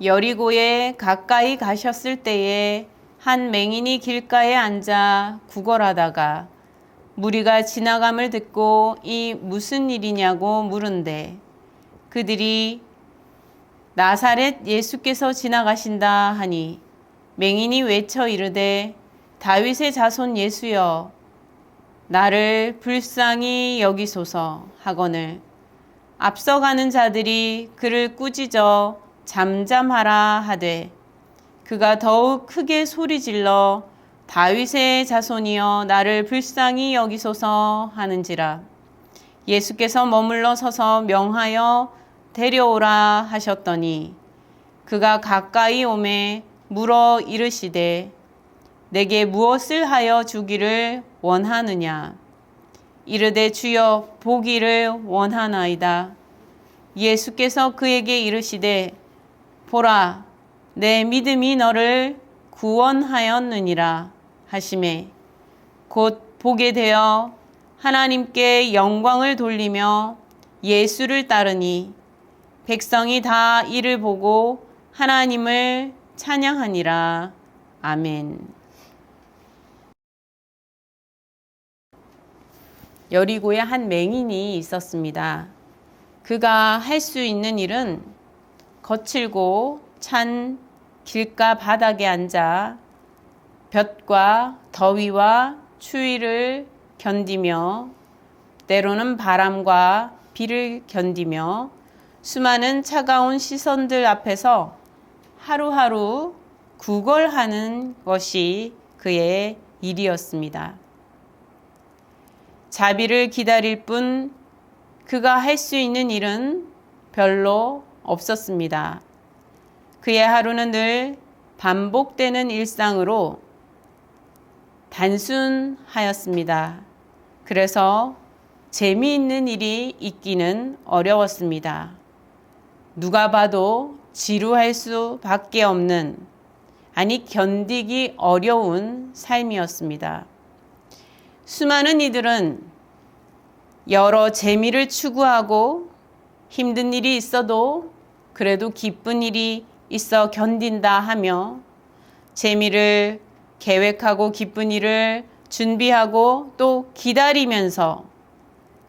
여리고에 가까이 가셨을 때에 한 맹인이 길가에 앉아 구걸하다가 무리가 지나감을 듣고 이 무슨 일이냐고 물은데 그들이 나사렛 예수께서 지나가신다 하니 맹인이 외쳐 이르되 다윗의 자손 예수여 나를 불쌍히 여기소서 하거늘 앞서가는 자들이 그를 꾸짖어 잠잠하라 하되 그가 더욱 크게 소리질러 다윗의 자손이여 나를 불쌍히 여기소서 하는지라. 예수께서 머물러 서서 명하여 데려오라 하셨더니 그가 가까이 오매 물어 이르시되 내게 무엇을 하여 주기를 원하느냐. 이르되 주여 보기를 원하나이다. 예수께서 그에게 이르시되 보라 내 믿음이 너를 구원하였느니라 하시매 곧 보게 되어 하나님께 영광을 돌리며 예수를 따르니 백성이 다 이를 보고 하나님을 찬양하니라. 아멘. 여리고에 한 맹인이 있었습니다. 그가 할 수 있는 일은 거칠고 찬 길가 바닥에 앉아 볕과 더위와 추위를 견디며 때로는 바람과 비를 견디며 수많은 차가운 시선들 앞에서 하루하루 구걸하는 것이 그의 일이었습니다. 자비를 기다릴 뿐 그가 할 수 있는 일은 별로 없었습니다. 그의 하루는 늘 반복되는 일상으로 단순하였습니다. 그래서 재미있는 일이 있기는 어려웠습니다. 누가 봐도 지루할 수밖에 없는, 아니 견디기 어려운 삶이었습니다. 수많은 이들은 여러 재미를 추구하고 힘든 일이 있어도 그래도 기쁜 일이 있어 견딘다 하며 재미를 계획하고 기쁜 일을 준비하고 또 기다리면서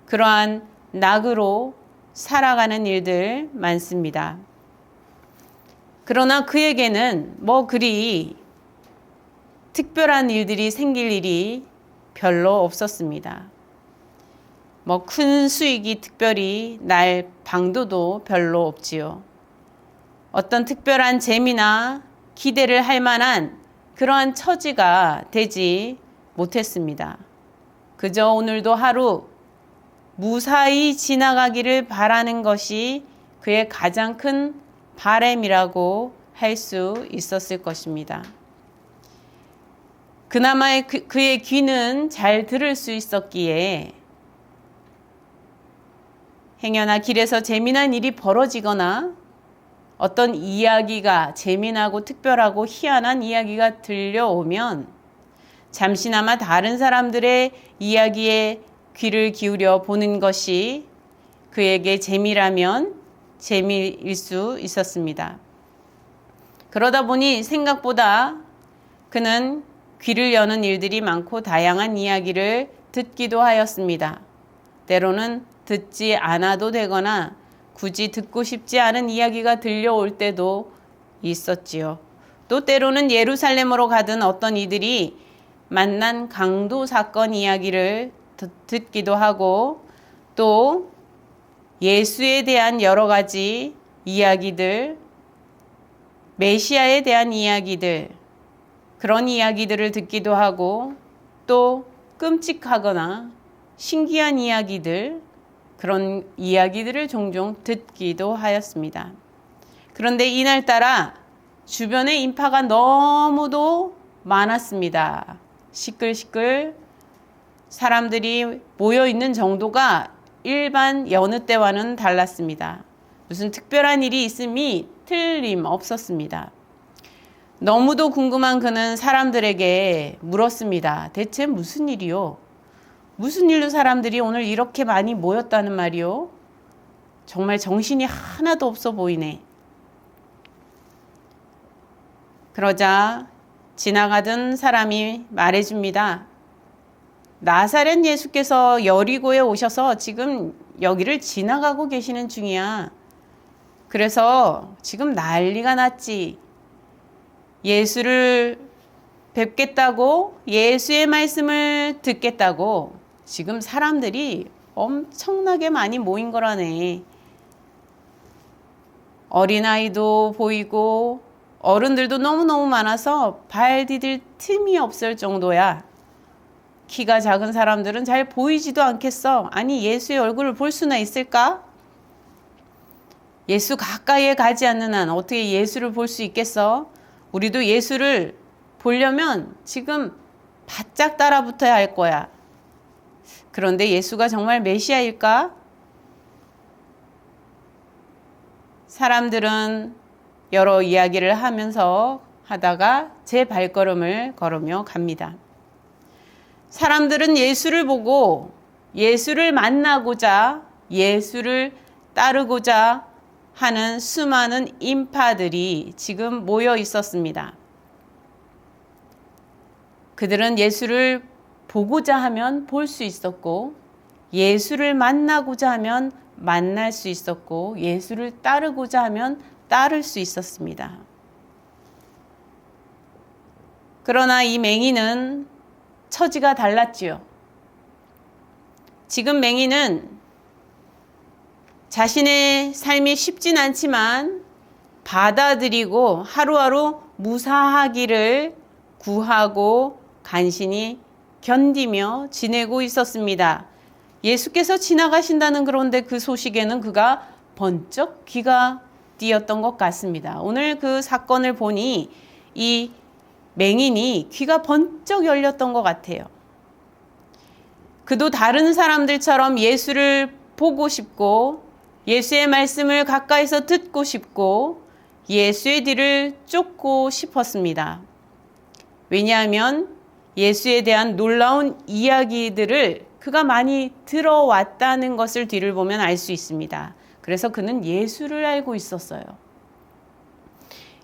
그러한 낙으로 살아가는 일들 많습니다. 그러나 그에게는 그리 특별한 일들이 생길 일이 별로 없었습니다. 큰 수익이 특별히 날 방도도 별로 없지요. 어떤 특별한 재미나 기대를 할 만한 그러한 처지가 되지 못했습니다. 그저 오늘도 하루 무사히 지나가기를 바라는 것이 그의 가장 큰 바람이라고 할 수 있었을 것입니다. 그나마 그의 귀는 잘 들을 수 있었기에 행여나 길에서 재미난 일이 벌어지거나 어떤 이야기가 재미나고 특별하고 희한한 이야기가 들려오면 잠시나마 다른 사람들의 이야기에 귀를 기울여 보는 것이 그에게 재미라면 재미일 수 있었습니다. 그러다 보니 생각보다 그는 귀를 여는 일들이 많고 다양한 이야기를 듣기도 하였습니다. 때로는 듣지 않아도 되거나 굳이 듣고 싶지 않은 이야기가 들려올 때도 있었지요. 또 때로는 예루살렘으로 가던 어떤 이들이 만난 강도 사건 이야기를 듣기도 하고 또 예수에 대한 여러 가지 이야기들, 메시아에 대한 이야기들, 그런 이야기들을 듣기도 하고 또 끔찍하거나 신기한 이야기들, 그런 이야기들을 종종 듣기도 하였습니다. 그런데 이날따라 주변의 인파가 너무도 많았습니다. 시끌시끌 사람들이 모여있는 정도가 일반 여느 때와는 달랐습니다. 무슨 특별한 일이 있음이 틀림없었습니다. 너무도 궁금한 그는 사람들에게 물었습니다. 대체 무슨 일이요? 무슨 일로 사람들이 오늘 이렇게 많이 모였다는 말이요? 정말 정신이 하나도 없어 보이네. 그러자 지나가던 사람이 말해줍니다. 나사렛 예수께서 여리고에 오셔서 지금 여기를 지나가고 계시는 중이야. 그래서 지금 난리가 났지. 예수를 뵙겠다고, 예수의 말씀을 듣겠다고 지금 사람들이 엄청나게 많이 모인 거라네. 어린아이도 보이고 어른들도 너무너무 많아서 발 디딜 틈이 없을 정도야. 키가 작은 사람들은 잘 보이지도 않겠어. 아니, 예수의 얼굴을 볼 수나 있을까? 예수 가까이에 가지 않는 한 어떻게 예수를 볼 수 있겠어? 우리도 예수를 보려면 지금 바짝 따라붙어야 할 거야. 그런데 예수가 정말 메시아일까? 사람들은 여러 이야기를 하다가 제 발걸음을 걸으며 갑니다. 사람들은 예수를 보고 예수를 만나고자, 예수를 따르고자 하는 수많은 인파들이 지금 모여 있었습니다. 그들은 예수를 보고자 하면 볼 수 있었고, 예수를 만나고자 하면 만날 수 있었고, 예수를 따르고자 하면 따를 수 있었습니다. 그러나 이 맹인은 처지가 달랐지요. 지금 맹인은 자신의 삶이 쉽진 않지만 받아들이고 하루하루 무사하기를 구하고 간신히 견디며 지내고 있었습니다. 예수께서 지나가신다는 그런데 그 소식에는 그가 번쩍 귀가 띄었던 것 같습니다. 오늘 그 사건을 보니 이 맹인이 귀가 번쩍 열렸던 것 같아요. 그도 다른 사람들처럼 예수를 보고 싶고 예수의 말씀을 가까이서 듣고 싶고 예수의 뒤를 쫓고 싶었습니다. 왜냐하면 예수에 대한 놀라운 이야기들을 그가 많이 들어왔다는 것을 뒤를 보면 알 수 있습니다. 그래서 그는 예수를 알고 있었어요.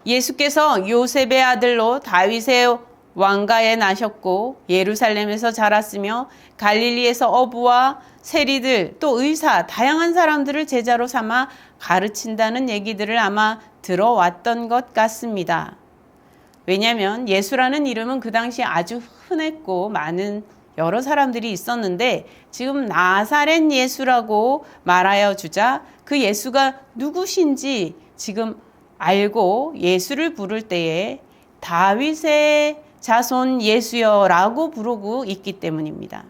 예수께서 요셉의 아들로 다윗의 왕가에 나셨고 예루살렘에서 자랐으며 갈릴리에서 어부와 세리들 또 의사 다양한 사람들을 제자로 삼아 가르친다는 얘기들을 아마 들어왔던 것 같습니다. 왜냐하면 예수라는 이름은 그 당시에 아주 흔했고 많은 여러 사람들이 있었는데 지금 나사렛 예수라고 말하여 주자 그 예수가 누구신지 지금 알고 예수를 부를 때에 다윗의 자손 예수여라고 부르고 있기 때문입니다.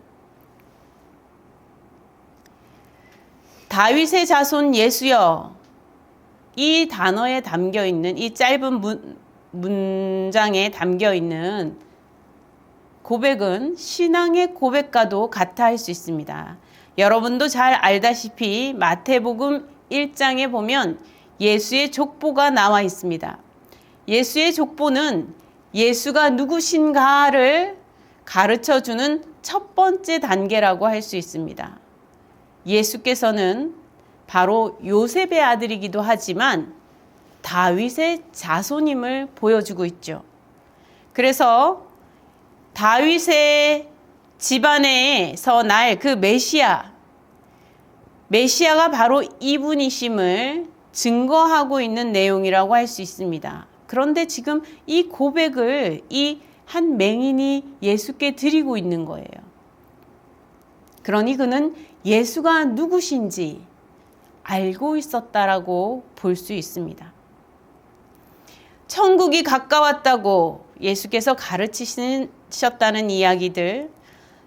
다윗의 자손 예수여, 이 단어에 담겨 있는 이 짧은 문장에 담겨 있는 고백은 신앙의 고백과도 같아 할 수 있습니다. 여러분도 잘 알다시피 마태복음 1장에 보면 예수의 족보가 나와 있습니다. 예수의 족보는 예수가 누구신가를 가르쳐주는 첫 번째 단계라고 할 수 있습니다. 예수께서는 바로 요셉의 아들이기도 하지만 다윗의 자손임을 보여주고 있죠. 그래서 다윗의 집안에서 날 그 메시아가 바로 이분이심을 증거하고 있는 내용이라고 할 수 있습니다. 그런데 지금 이 고백을 이 한 맹인이 예수께 드리고 있는 거예요. 그러니 그는 예수가 누구신지 알고 있었다라고 볼 수 있습니다. 천국이 가까웠다고 예수께서 가르치셨다는 이야기들,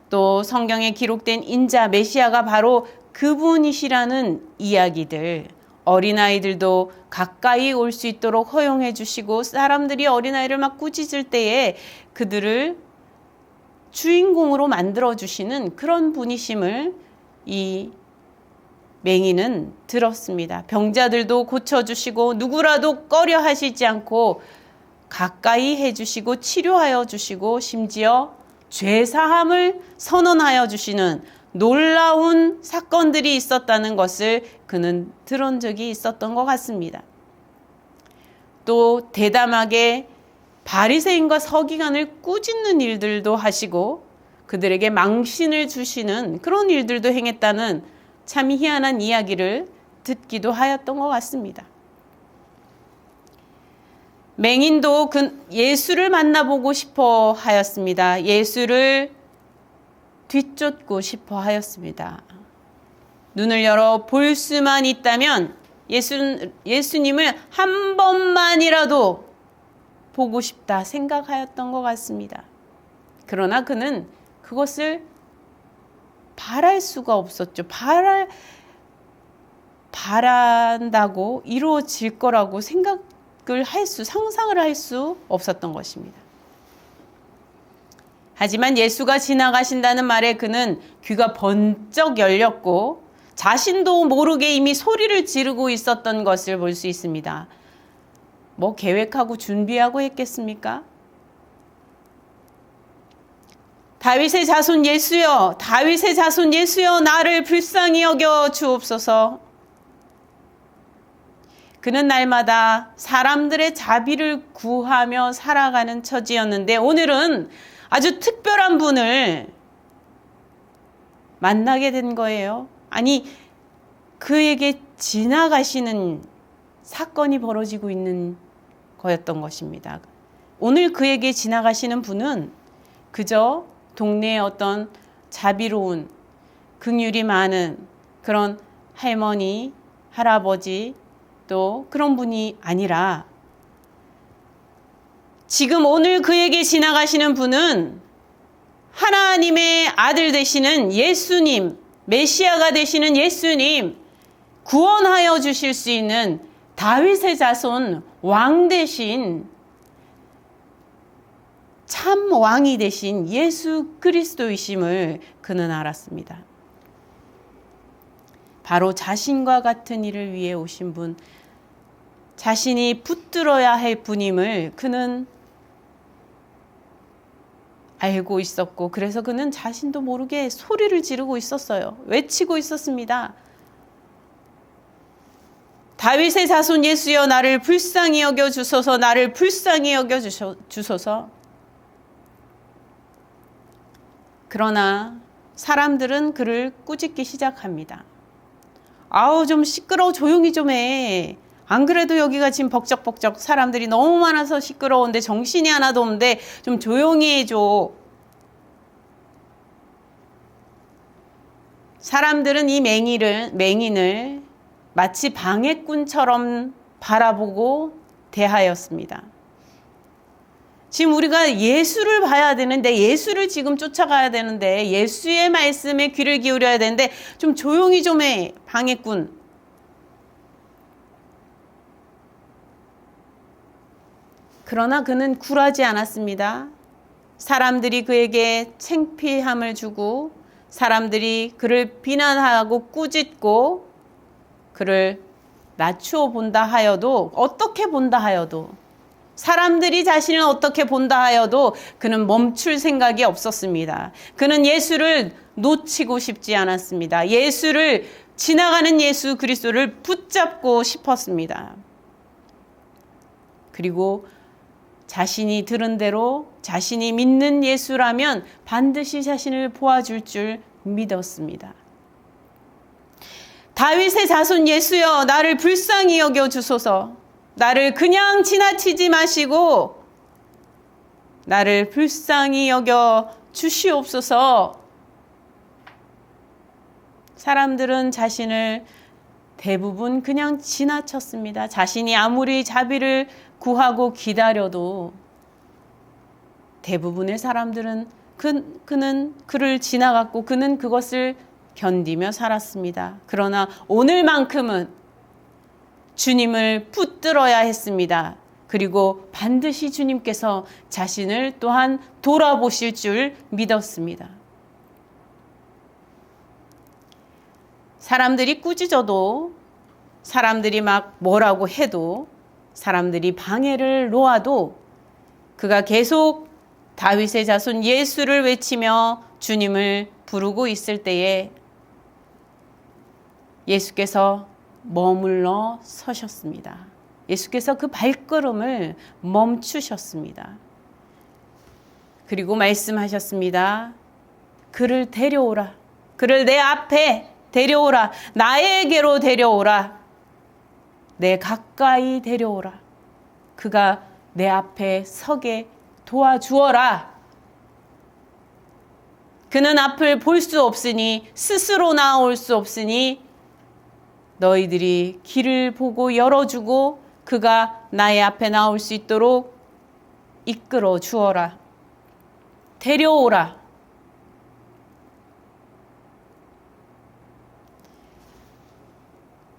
또 성경에 기록된 인자 메시아가 바로 그분이시라는 이야기들, 어린아이들도 가까이 올 수 있도록 허용해 주시고 사람들이 어린아이를 막 꾸짖을 때에 그들을 주인공으로 만들어 주시는 그런 분이심을 이 맹인은 들었습니다. 병자들도 고쳐주시고 누구라도 꺼려 하시지 않고 가까이 해주시고 치료하여 주시고 심지어 죄사함을 선언하여 주시는 놀라운 사건들이 있었다는 것을 그는 들은 적이 있었던 것 같습니다. 또 대담하게 바리새인과 서기관을 꾸짖는 일들도 하시고 그들에게 망신을 주시는 그런 일들도 행했다는 참 희한한 이야기를 듣기도 하였던 것 같습니다. 맹인도 예수를 만나보고 싶어 하였습니다. 예수를 뒤쫓고 싶어 하였습니다. 눈을 열어 볼 수만 있다면 예수님을 한 번만이라도 보고 싶다 생각하였던 것 같습니다. 그러나 그는 그것을 바랄 수가 없었죠. 바란다고 이루어질 거라고 상상을 할 수 없었던 것입니다. 하지만 예수가 지나가신다는 말에 그는 귀가 번쩍 열렸고 자신도 모르게 이미 소리를 지르고 있었던 것을 볼 수 있습니다. 뭐 계획하고 준비하고 했겠습니까? 다윗의 자손 예수여, 다윗의 자손 예수여, 나를 불쌍히 여겨 주옵소서. 그는 날마다 사람들의 자비를 구하며 살아가는 처지였는데 오늘은 아주 특별한 분을 만나게 된 거예요. 아니, 그에게 지나가시는 사건이 벌어지고 있는 거였던 것입니다. 오늘 그에게 지나가시는 분은 그저 동네의 어떤 자비로운 긍휼이 많은 그런 할머니, 할아버지 또 그런 분이 아니라 지금 오늘 그에게 지나가시는 분은 하나님의 아들 되시는 예수님, 메시아가 되시는 예수님, 구원하여 주실 수 있는 다윗의 자손 왕 되신 참 왕이 되신 예수 그리스도이심을 그는 알았습니다. 바로 자신과 같은 일을 위해 오신 분, 자신이 붙들어야 할 분임을 그는 알고 있었고 그래서 그는 자신도 모르게 소리를 지르고 있었어요. 외치고 있었습니다. 다윗의 자손 예수여, 나를 불쌍히 여겨 주소서, 나를 불쌍히 여겨 주소서. 그러나 사람들은 그를 꾸짖기 시작합니다. 아우, 좀 시끄러워, 조용히 좀 해. 안 그래도 여기가 지금 벅적벅적 사람들이 너무 많아서 시끄러운데 정신이 하나도 없는데 좀 조용히 해줘. 사람들은 이 맹인을 마치 방해꾼처럼 바라보고 대하였습니다. 지금 우리가 예수를 봐야 되는데, 예수를 지금 쫓아가야 되는데, 예수의 말씀에 귀를 기울여야 되는데 좀 조용히 좀 해, 방해꾼. 그러나 그는 굴하지 않았습니다. 사람들이 그에게 창피함을 주고 사람들이 그를 비난하고 꾸짖고 그를 낮추어 본다 하여도, 어떻게 본다 하여도, 사람들이 자신을 어떻게 본다 하여도 그는 멈출 생각이 없었습니다. 그는 예수를 놓치고 싶지 않았습니다. 예수를, 지나가는 예수 그리스도를 붙잡고 싶었습니다. 그리고 자신이 들은 대로 자신이 믿는 예수라면 반드시 자신을 보아줄 줄 믿었습니다. 다윗의 자손 예수여, 나를 불쌍히 여겨 주소서. 나를 그냥 지나치지 마시고 나를 불쌍히 여겨 주시옵소서. 사람들은 자신을 대부분 그냥 지나쳤습니다. 자신이 아무리 자비를 구하고 기다려도 대부분의 사람들은 그는 그를 지나갔고 그는 그것을 견디며 살았습니다. 그러나 오늘만큼은 주님을 붙들어야 했습니다. 그리고 반드시 주님께서 자신을 또한 돌아보실 줄 믿었습니다. 사람들이 꾸짖어도, 사람들이 막 뭐라고 해도, 사람들이 방해를 놓아도 그가 계속 다윗의 자손 예수를 외치며 주님을 부르고 있을 때에 예수께서 머물러 서셨습니다. 예수께서 그 발걸음을 멈추셨습니다. 그리고 말씀하셨습니다. 그를 데려오라. 그를 내 앞에 데려오라. 나에게로 데려오라. 내 가까이 데려오라. 그가 내 앞에 서게 도와주어라. 그는 앞을 볼 수 없으니 스스로 나올 수 없으니 너희들이 길을 보고 열어주고 그가 나의 앞에 나올 수 있도록 이끌어 주어라. 데려오라.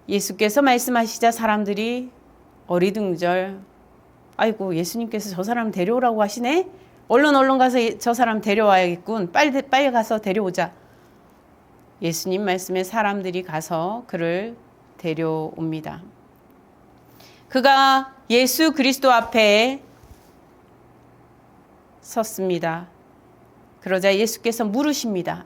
예수께서 말씀하시자 사람들이 어리둥절, 아이고 예수님께서 저 사람 데려오라고 하시네? 얼른 가서 저 사람 데려와야겠군. 빨리 가서 데려오자. 예수님 말씀에 사람들이 가서 그를 데려옵니다. 그가 예수 그리스도 앞에 섰습니다. 그러자 예수께서 물으십니다.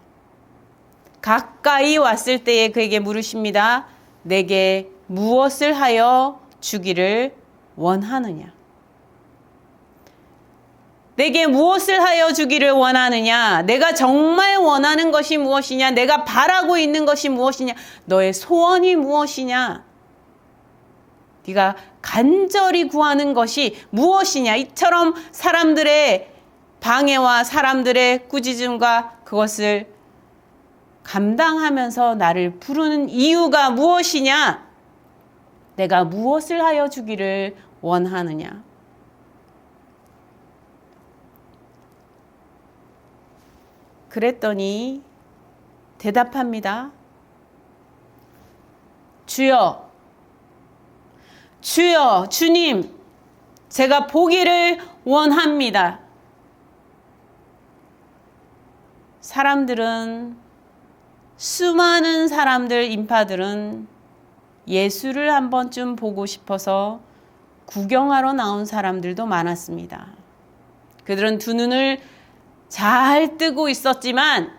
가까이 왔을 때에 그에게 물으십니다. 내게 무엇을 하여 주기를 원하느냐? 내게 무엇을 하여 주기를 원하느냐? 내가 정말 원하는 것이 무엇이냐? 내가 바라고 있는 것이 무엇이냐? 너의 소원이 무엇이냐? 네가 간절히 구하는 것이 무엇이냐? 이처럼 사람들의 방해와 사람들의 꾸짖음과 그것을 감당하면서 나를 부르는 이유가 무엇이냐? 내가 무엇을 하여 주기를 원하느냐? 그랬더니 대답합니다. 주여, 주님, 제가 보기를 원합니다. 수많은 사람들, 인파들은 예수를 한 번쯤 보고 싶어서 구경하러 나온 사람들도 많았습니다. 그들은 두 눈을 잘 뜨고 있었지만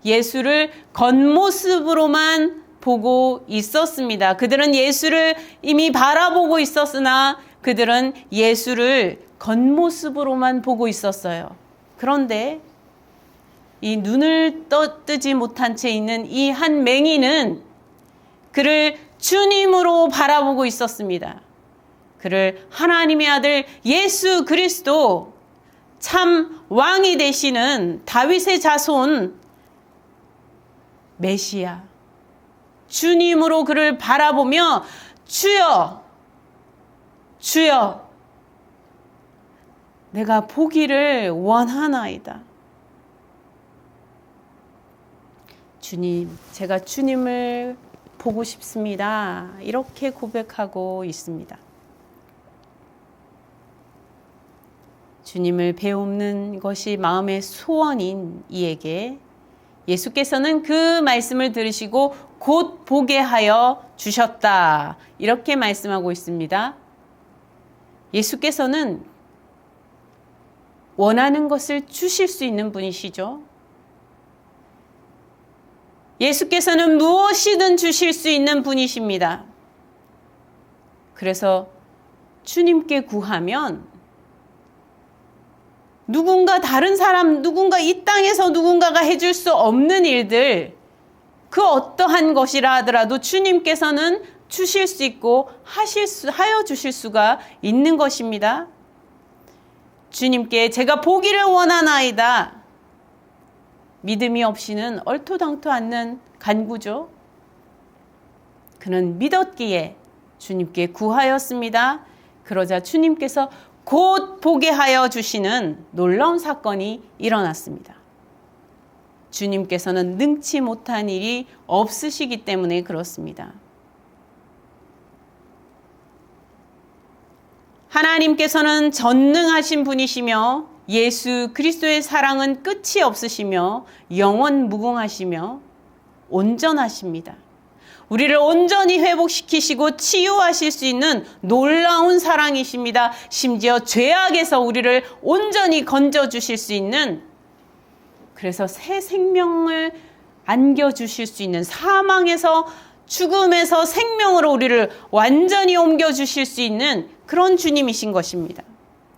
예수를 겉모습으로만 보고 있었습니다. 그들은 예수를 이미 바라보고 있었으나 그들은 예수를 겉모습으로만 보고 있었어요. 그런데 이 눈을 뜨지 못한 채 있는 이 한 맹인은 그를 주님으로 바라보고 있었습니다. 그를 하나님의 아들 예수 그리스도, 참 왕이 되시는 다윗의 자손 메시아 주님으로 그를 바라보며 주여, 주여, 내가 보기를 원하나이다. 주님, 제가 주님을 보고 싶습니다. 이렇게 고백하고 있습니다. 주님을 배우는 것이 마음의 소원인 이에게 예수께서는 그 말씀을 들으시고 곧 보게 하여 주셨다. 이렇게 말씀하고 있습니다. 예수께서는 원하는 것을 주실 수 있는 분이시죠. 예수께서는 무엇이든 주실 수 있는 분이십니다. 그래서 주님께 구하면 다른 사람, 누군가 이 땅에서 누군가가 해줄 수 없는 일들, 그 어떠한 것이라 하더라도 주님께서는 주실 수 있고 하여 주실 수가 있는 것입니다. 주님께 제가 보기를 원하나이다. 믿음이 없이는 얼토당토 않는 간구죠. 그는 믿었기에 주님께 구하였습니다. 그러자 주님께서 곧 보게 하여 주시는 놀라운 사건이 일어났습니다. 주님께서는 능치 못한 일이 없으시기 때문에 그렇습니다. 하나님께서는 전능하신 분이시며 예수 그리스도의 사랑은 끝이 없으시며 영원 무궁하시며 온전하십니다. 우리를 온전히 회복시키시고 치유하실 수 있는 놀라운 사랑이십니다. 심지어 죄악에서 우리를 온전히 건져주실 수 있는, 그래서 새 생명을 안겨주실 수 있는, 사망에서 죽음에서 생명으로 우리를 완전히 옮겨주실 수 있는 그런 주님이신 것입니다.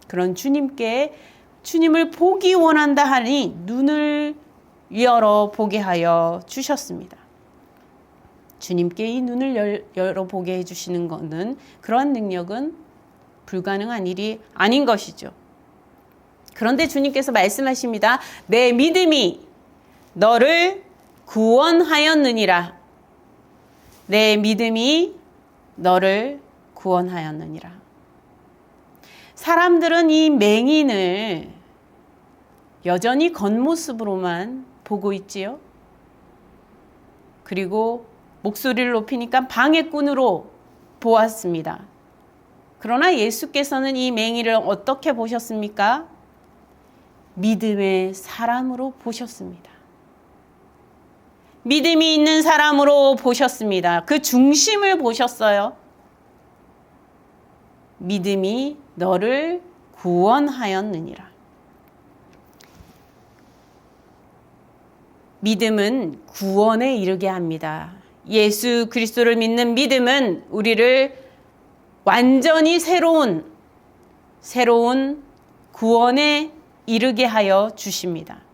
그런 주님께 주님을 보기 원한다 하니 눈을 열어보게 하여 주셨습니다. 주님께 이 눈을 열어보게 해주시는 것은, 그러한 능력은 불가능한 일이 아닌 것이죠. 그런데 주님께서 말씀하십니다. 내 믿음이 너를 구원하였느니라. 내 믿음이 너를 구원하였느니라. 사람들은 이 맹인을 여전히 겉모습으로만 보고 있지요. 그리고 목소리를 높이니까 방해꾼으로 보았습니다. 그러나 예수께서는 이 맹인을 어떻게 보셨습니까? 믿음의 사람으로 보셨습니다. 믿음이 있는 사람으로 보셨습니다. 그 중심을 보셨어요. 믿음이 너를 구원하였느니라. 믿음은 구원에 이르게 합니다. 예수 그리스도를 믿는 믿음은 우리를 완전히 새로운 구원에 이르게 하여 주십니다.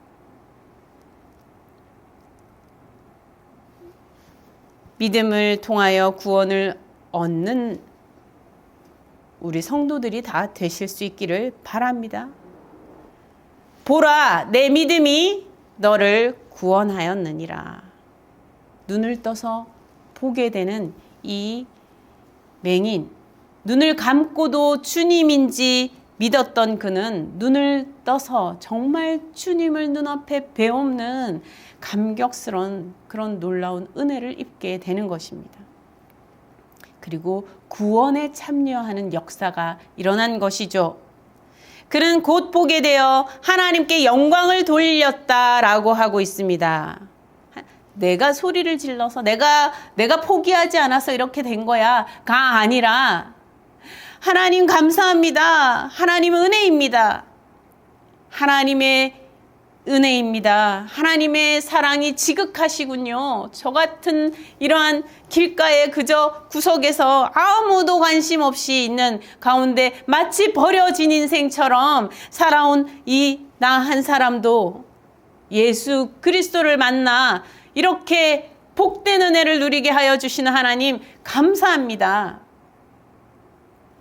믿음을 통하여 구원을 얻는 우리 성도들이 다 되실 수 있기를 바랍니다. 보라, 내 믿음이 너를 구원하였느니라. 눈을 떠서 보게 되는 이 맹인, 눈을 감고도 주님인지 믿었던 그는 눈을 떠서 정말 주님을 눈앞에 배우는 감격스러운 그런 놀라운 은혜를 입게 되는 것입니다. 그리고 구원에 참여하는 역사가 일어난 것이죠. 그는 곧 보게 되어 하나님께 영광을 돌렸다라고 하고 있습니다. 내가 소리를 질러서 내가 포기하지 않아서 이렇게 된 거야가 아니라, 하나님 감사합니다. 하나님 은혜입니다. 하나님의 은혜입니다. 하나님의 사랑이 지극하시군요. 저 같은 이러한 길가에 그저 구석에서 아무도 관심 없이 있는 가운데 마치 버려진 인생처럼 살아온 이 나 한 사람도 예수 그리스도를 만나 이렇게 복된 은혜를 누리게 하여 주시는 하나님 감사합니다.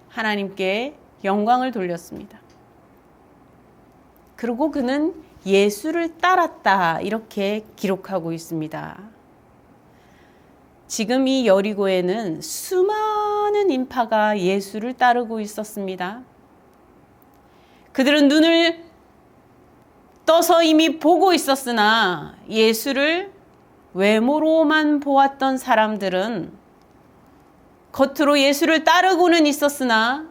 하나님께 영광을 돌렸습니다. 그리고 그는 예수를 따랐다, 이렇게 기록하고 있습니다. 지금 이 여리고에는 수많은 인파가 예수를 따르고 있었습니다. 그들은 눈을 떠서 이미 보고 있었으나 예수를 외모로만 보았던 사람들은 겉으로 예수를 따르고는 있었으나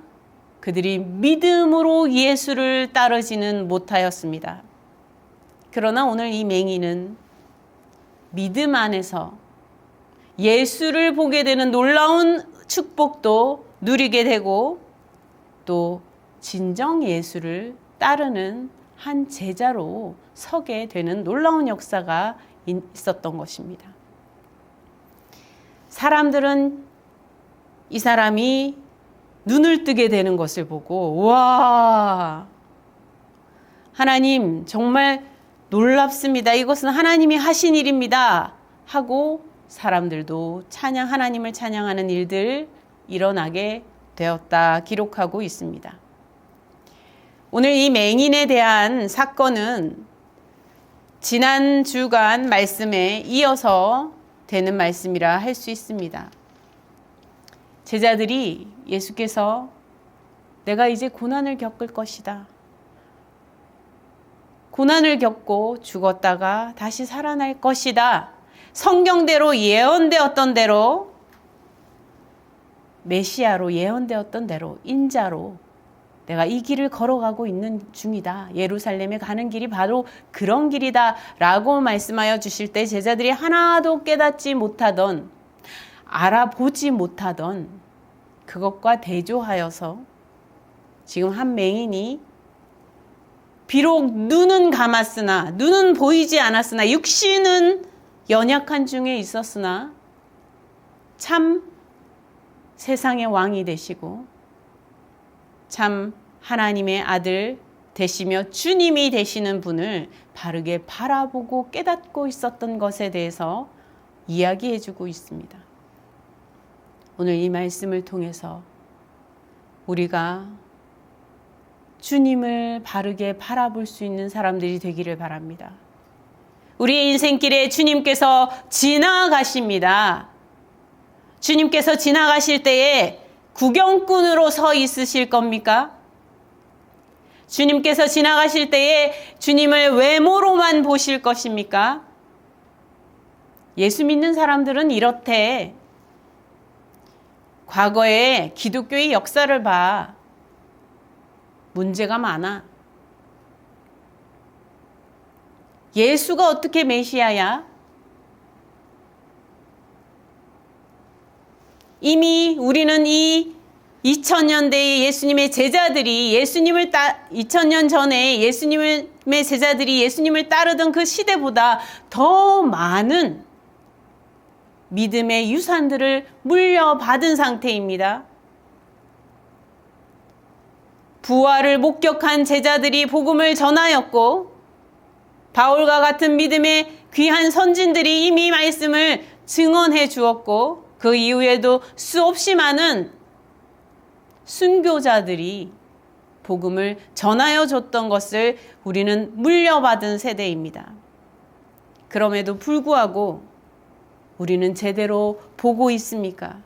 그들이 믿음으로 예수를 따르지는 못하였습니다. 그러나 오늘 이 맹인은 믿음 안에서 예수를 보게 되는 놀라운 축복도 누리게 되고, 또 진정 예수를 따르는 한 제자로 서게 되는 놀라운 역사가 있었던 것입니다. 사람들은 이 사람이 눈을 뜨게 되는 것을 보고, 와, 하나님 정말 놀랍습니다. 이것은 하나님이 하신 일입니다. 하고 사람들도 하나님을 찬양하는 일들 일어나게 되었다 기록하고 있습니다. 오늘 이 맹인에 대한 사건은 지난 주간 말씀에 이어서 되는 말씀이라 할 수 있습니다. 제자들이 예수께서 내가 이제 고난을 겪을 것이다. 고난을 겪고 죽었다가 다시 살아날 것이다. 성경대로 예언되었던 대로, 메시아로 예언되었던 대로, 인자로 내가 이 길을 걸어가고 있는 중이다. 예루살렘에 가는 길이 바로 그런 길이다 라고 말씀하여 주실 때 제자들이 하나도 깨닫지 못하던, 알아보지 못하던 그것과 대조하여서 지금 한 맹인이 비록 눈은 감았으나, 눈은 보이지 않았으나, 육신은 연약한 중에 있었으나 참 세상의 왕이 되시고 참 하나님의 아들 되시며 주님이 되시는 분을 바르게 바라보고 깨닫고 있었던 것에 대해서 이야기해주고 있습니다. 오늘 이 말씀을 통해서 우리가 주님을 바르게 바라볼 수 있는 사람들이 되기를 바랍니다. 우리의 인생길에 주님께서 지나가십니다. 주님께서 지나가실 때에 구경꾼으로 서 있으실 겁니까? 주님께서 지나가실 때에 주님을 외모로만 보실 것입니까? 예수 믿는 사람들은 이렇대. 과거에 기독교의 역사를 봐. 문제가 많아. 예수가 어떻게 메시아야? 이미 우리는 이 2000년대의 예수님의 제자들이 2000년 전에 예수님의 제자들이 예수님을 따르던 그 시대보다 더 많은 믿음의 유산들을 물려받은 상태입니다. 부활을 목격한 제자들이 복음을 전하였고 바울과 같은 믿음의 귀한 선진들이 이미 말씀을 증언해 주었고 그 이후에도 수없이 많은 순교자들이 복음을 전하여 줬던 것을 우리는 물려받은 세대입니다. 그럼에도 불구하고 우리는 제대로 보고 있습니까?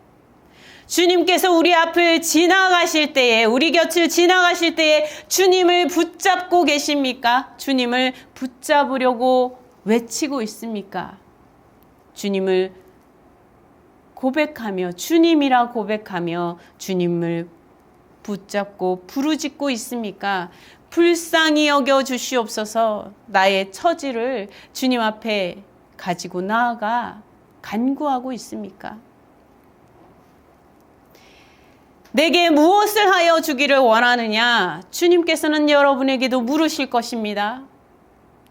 주님께서 우리 앞을 지나가실 때에, 우리 곁을 지나가실 때에 주님을 붙잡고 계십니까? 주님을 붙잡으려고 외치고 있습니까? 주님을 고백하며, 주님이라 고백하며 주님을 붙잡고 부르짖고 있습니까? 불쌍히 여겨 주시옵소서. 나의 처지를 주님 앞에 가지고 나아가 간구하고 있습니까? 내게 무엇을 하여 주기를 원하느냐? 주님께서는 여러분에게도 물으실 것입니다.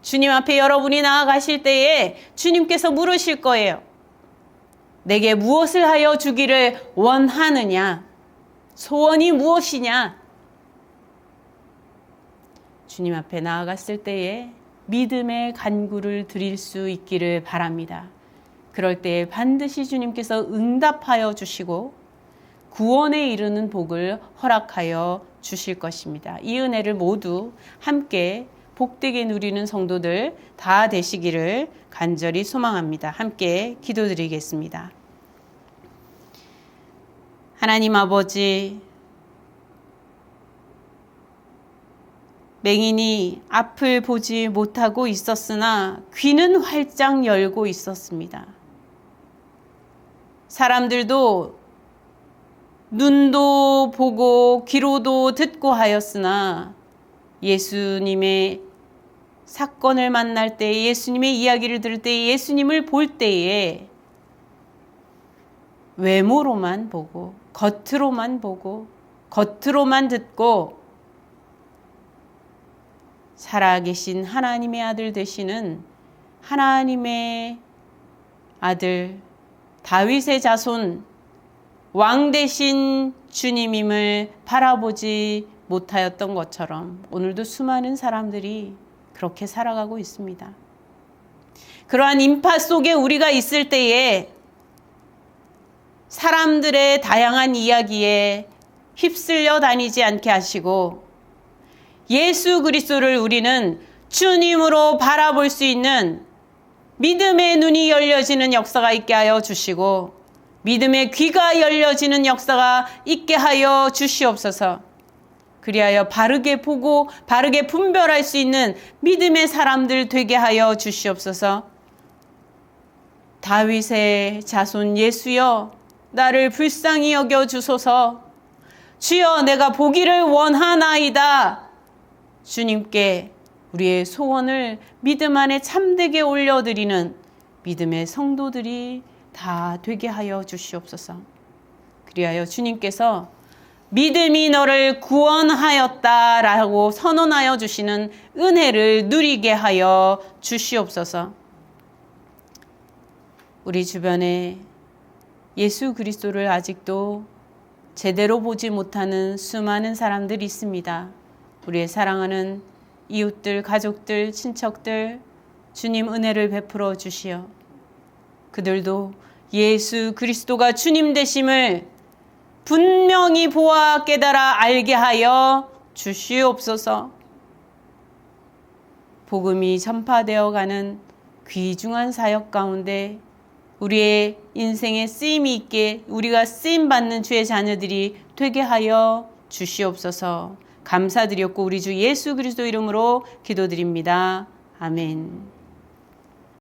주님 앞에 여러분이 나아가실 때에 주님께서 물으실 거예요. 내게 무엇을 하여 주기를 원하느냐? 소원이 무엇이냐? 주님 앞에 나아갔을 때에 믿음의 간구를 드릴 수 있기를 바랍니다. 그럴 때에 반드시 주님께서 응답하여 주시고 구원에 이르는 복을 허락하여 주실 것입니다. 이 은혜를 모두 함께 복되게 누리는 성도들 다 되시기를 간절히 소망합니다. 함께 기도드리겠습니다. 하나님 아버지, 맹인이 앞을 보지 못하고 있었으나 귀는 활짝 열고 있었습니다. 사람들도 눈도 보고 귀로도 듣고 하였으나 예수님의 사건을 만날 때, 예수님의 이야기를 들을 때, 예수님을 볼 때에 외모로만 보고 겉으로만 보고 겉으로만 듣고 살아계신 하나님의 아들 되시는 하나님의 아들 다윗의 자손 왕 되신 주님임을 바라보지 못하였던 것처럼 오늘도 수많은 사람들이 그렇게 살아가고 있습니다. 그러한 인파 속에 우리가 있을 때에 사람들의 다양한 이야기에 휩쓸려 다니지 않게 하시고 예수 그리스도를 우리는 주님으로 바라볼 수 있는 믿음의 눈이 열려지는 역사가 있게 하여 주시고 믿음의 귀가 열려지는 역사가 있게 하여 주시옵소서. 그리하여 바르게 보고 바르게 분별할 수 있는 믿음의 사람들 되게 하여 주시옵소서. 다윗의 자손 예수여, 나를 불쌍히 여겨 주소서. 주여, 내가 보기를 원하나이다. 주님께 우리의 소원을 믿음 안에 참되게 올려드리는 믿음의 성도들이 다 되게 하여 주시옵소서. 그리하여 주님께서 믿음이 너를 구원하였다라고 선언하여 주시는 은혜를 누리게 하여 주시옵소서. 우리 주변에 예수 그리스도를 아직도 제대로 보지 못하는 수많은 사람들이 있습니다. 우리의 사랑하는 이웃들, 가족들, 친척들, 주님 은혜를 베풀어 주시어 그들도 예수 그리스도가 주님 되심을 분명히 보아 깨달아 알게 하여 주시옵소서. 복음이 전파되어 가는 귀중한 사역 가운데 우리의 인생에 쓰임이 있게 우리가 쓰임받는 주의 자녀들이 되게 하여 주시옵소서. 감사드렸고 우리 주 예수 그리스도 이름으로 기도드립니다. 아멘.